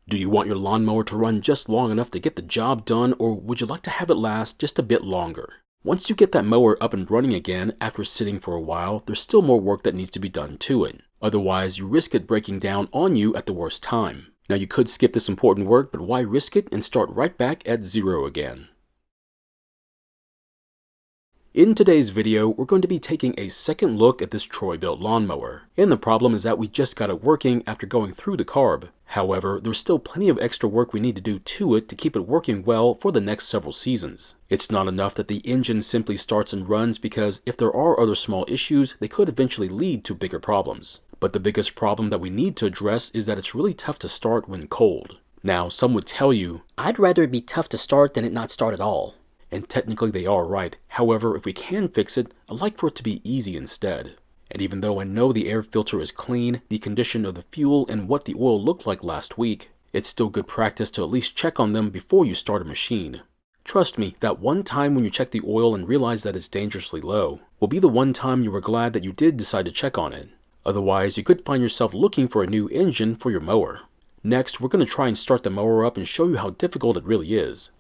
Do you want your lawnmower to run just long enough to get the job done, or would you like to have it last just a bit longer? Once you get that mower up and running again after sitting for a while, there's still more work that needs to be done to it. Otherwise, you risk it breaking down on you at the worst time. Now you could skip this important work, but why risk it and start right back at zero again? In today's video, we're going to be taking a second look at this Troy-built lawnmower. And the problem is that we just got it working after going through the carb. However, there's still plenty of extra work we need to do to it to keep it working well for the next several seasons. It's not enough that the engine simply starts and runs, because if there are other small issues, they could eventually lead to bigger problems. But the biggest problem that we need to address is that it's really tough to start when cold. Now, some would tell you, I'd rather it be tough to start than it not start at all. And technically they are right. However, if we can fix it, I'd like for it to be easy instead. And even though I know the air filter is clean, the condition of the fuel, and what the oil looked like last week, it's still good practice to at least check on them before you start a machine. Trust me, that one time when you check the oil and realize that it's dangerously low will be the one time you were glad that you did decide to check on it. Otherwise, you could find yourself looking for a new engine for your mower. Next, we're going to try and start the mower up and show you how difficult it really is.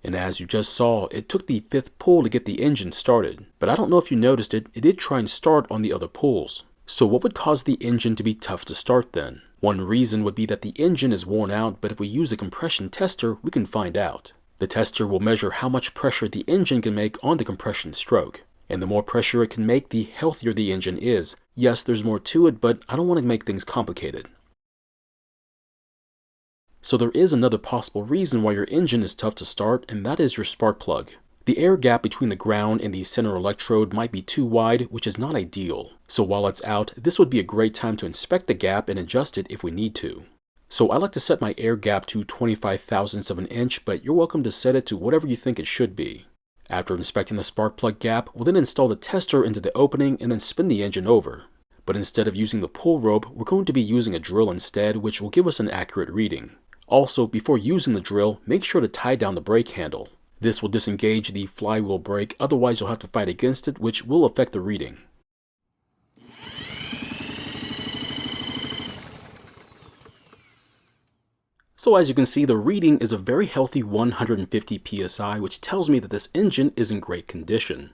And as you just saw, it took the 5th pull to get the engine started. But I don't know if you noticed it did try and start on the other pulls. So what would cause the engine to be tough to start then? One reason would be that the engine is worn out, but if we use a compression tester, we can find out. The tester will measure how much pressure the engine can make on the compression stroke. And the more pressure it can make, the healthier the engine is. Yes, there's more to it, but I don't want to make things complicated. So there is another possible reason why your engine is tough to start, and that is your spark plug. The air gap between the ground and the center electrode might be too wide, which is not ideal. So while it's out, this would be a great time to inspect the gap and adjust it if we need to. So I like to set my air gap to 25 thousandths of an inch, but you're welcome to set it to whatever you think it should be. After inspecting the spark plug gap, we'll then install the tester into the opening and then spin the engine over. But instead of using the pull rope, we're going to be using a drill instead, which will give us an accurate reading. Also, before using the drill, make sure to tie down the brake handle. This will disengage the flywheel brake, otherwise you'll have to fight against it, which will affect the reading. So as you can see, the reading is a very healthy 150 psi, which tells me that this engine is in great condition.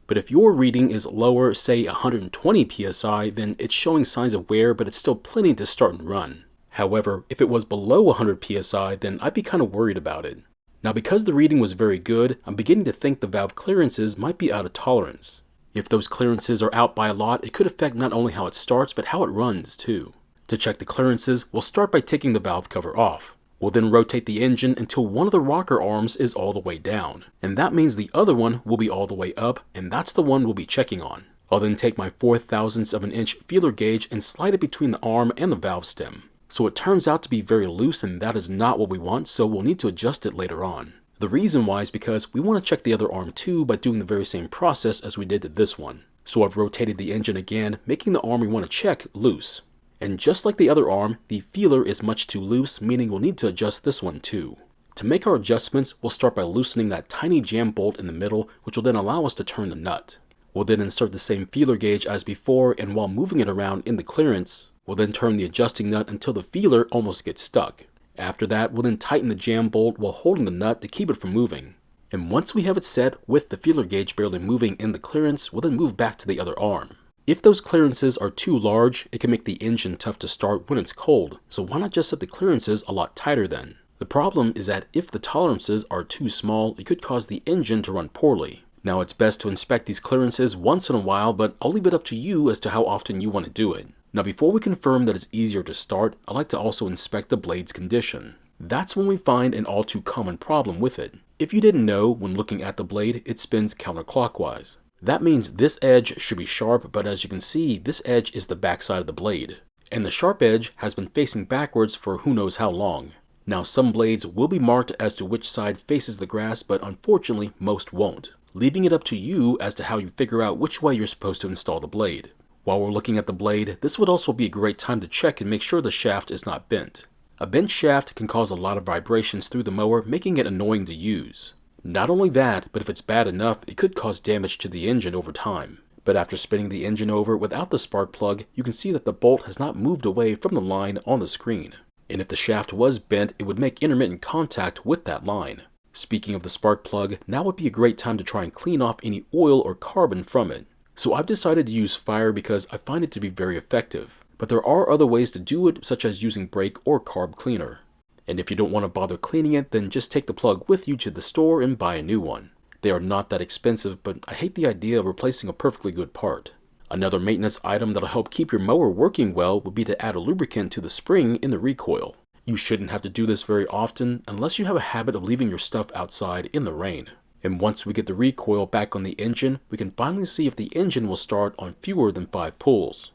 But if your reading is lower, say 120 psi, then it's showing signs of wear, but it's still plenty to start and run. However, if it was below 100 psi, then I'd be kind of worried about it. Now, because the reading was very good, I'm beginning to think the valve clearances might be out of tolerance. If those clearances are out by a lot, it could affect not only how it starts, but how it runs too. To check the clearances, we'll start by taking the valve cover off. We'll then rotate the engine until one of the rocker arms is all the way down. And that means the other one will be all the way up, and that's the one we'll be checking on. I'll then take my 4 thousandths of an inch feeler gauge and slide it between the arm and the valve stem. So it turns out to be very loose, and that is not what we want, so we'll need to adjust it later on. The reason why is because we want to check the other arm too by doing the very same process as we did to this one. So I've rotated the engine again, making the arm we want to check loose. And just like the other arm, the feeler is much too loose, meaning we'll need to adjust this one too. To make our adjustments, we'll start by loosening that tiny jam bolt in the middle, which will then allow us to turn the nut. We'll then insert the same feeler gauge as before, and while moving it around in the clearance, we'll then turn the adjusting nut until the feeler almost gets stuck. After that, we'll then tighten the jam bolt while holding the nut to keep it from moving. And once we have it set with the feeler gauge barely moving in the clearance, we'll then move back to the other arm. If those clearances are too large, it can make the engine tough to start when it's cold, so why not just set the clearances a lot tighter then? The problem is that if the tolerances are too small, it could cause the engine to run poorly. Now it's best to inspect these clearances once in a while, but I'll leave it up to you as to how often you want to do it. Now before we confirm that it's easier to start, I like to also inspect the blade's condition. That's when we find an all too common problem with it. If you didn't know, when looking at the blade, it spins counterclockwise. That means this edge should be sharp, but as you can see, this edge is the backside of the blade. And the sharp edge has been facing backwards for who knows how long. Now some blades will be marked as to which side faces the grass, but unfortunately most won't, leaving it up to you as to how you figure out which way you're supposed to install the blade. While we're looking at the blade, this would also be a great time to check and make sure the shaft is not bent. A bent shaft can cause a lot of vibrations through the mower, making it annoying to use. Not only that, but if it's bad enough, it could cause damage to the engine over time. But after spinning the engine over without the spark plug, you can see that the bolt has not moved away from the line on the screen. And if the shaft was bent, it would make intermittent contact with that line. Speaking of the spark plug, now would be a great time to try and clean off any oil or carbon from it. So I've decided to use fire because I find it to be very effective. But there are other ways to do it, such as using brake or carb cleaner. And if you don't want to bother cleaning it, then just take the plug with you to the store and buy a new one. They are not that expensive, but I hate the idea of replacing a perfectly good part. Another maintenance item that'll help keep your mower working well would be to add a lubricant to the spring in the recoil. You shouldn't have to do this very often unless you have a habit of leaving your stuff outside in the rain. And once we get the recoil back on the engine, we can finally see if the engine will start on fewer than 5 pulls.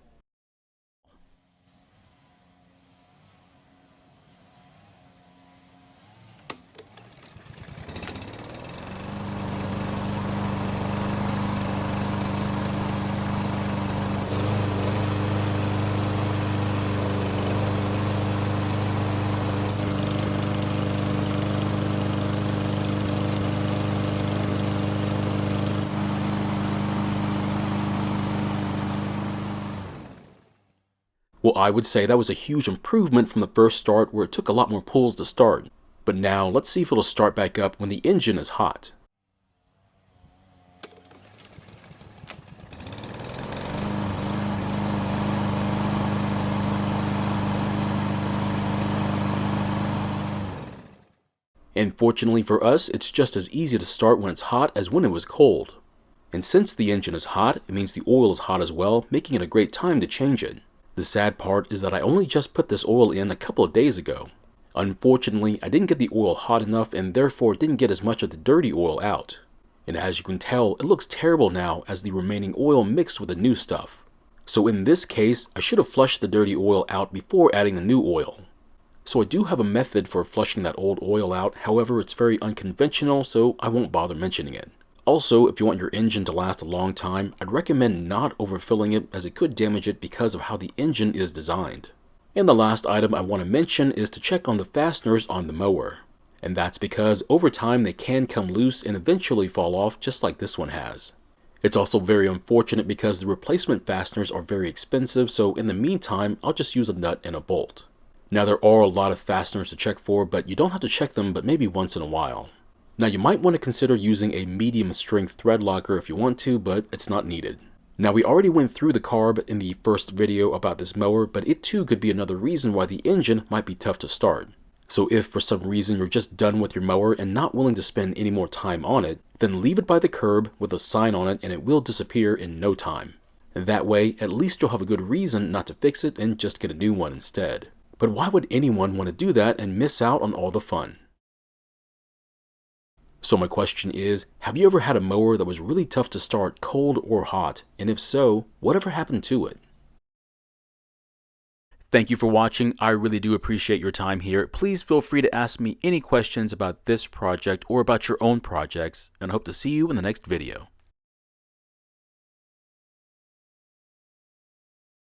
Well, I would say that was a huge improvement from the first start where it took a lot more pulls to start. But now, let's see if it'll start back up when the engine is hot. And fortunately for us, it's just as easy to start when it's hot as when it was cold. And since the engine is hot, it means the oil is hot as well, making it a great time to change it. The sad part is that I only just put this oil in a couple of days ago. Unfortunately, I didn't get the oil hot enough and therefore didn't get as much of the dirty oil out. And as you can tell, it looks terrible now as the remaining oil mixed with the new stuff. So in this case, I should have flushed the dirty oil out before adding the new oil. So I do have a method for flushing that old oil out, however it's very unconventional, so I won't bother mentioning it. Also, if you want your engine to last a long time, I'd recommend not overfilling it as it could damage it because of how the engine is designed. And the last item I want to mention is to check on the fasteners on the mower. And that's because over time they can come loose and eventually fall off just like this one has. It's also very unfortunate because the replacement fasteners are very expensive, so in the meantime I'll just use a nut and a bolt. Now there are a lot of fasteners to check for, but you don't have to check them but maybe once in a while. Now you might want to consider using a medium strength thread locker if you want to, but it's not needed. Now we already went through the carb in the first video about this mower, but it too could be another reason why the engine might be tough to start. So if for some reason you're just done with your mower and not willing to spend any more time on it, then leave it by the curb with a sign on it and it will disappear in no time. And that way, at least you'll have a good reason not to fix it and just get a new one instead. But why would anyone want to do that and miss out on all the fun? So my question is, have you ever had a mower that was really tough to start cold or hot? And if so, whatever happened to it? Thank you for watching. I really do appreciate your time here. Please feel free to ask me any questions about this project or about your own projects, and I hope to see you in the next video.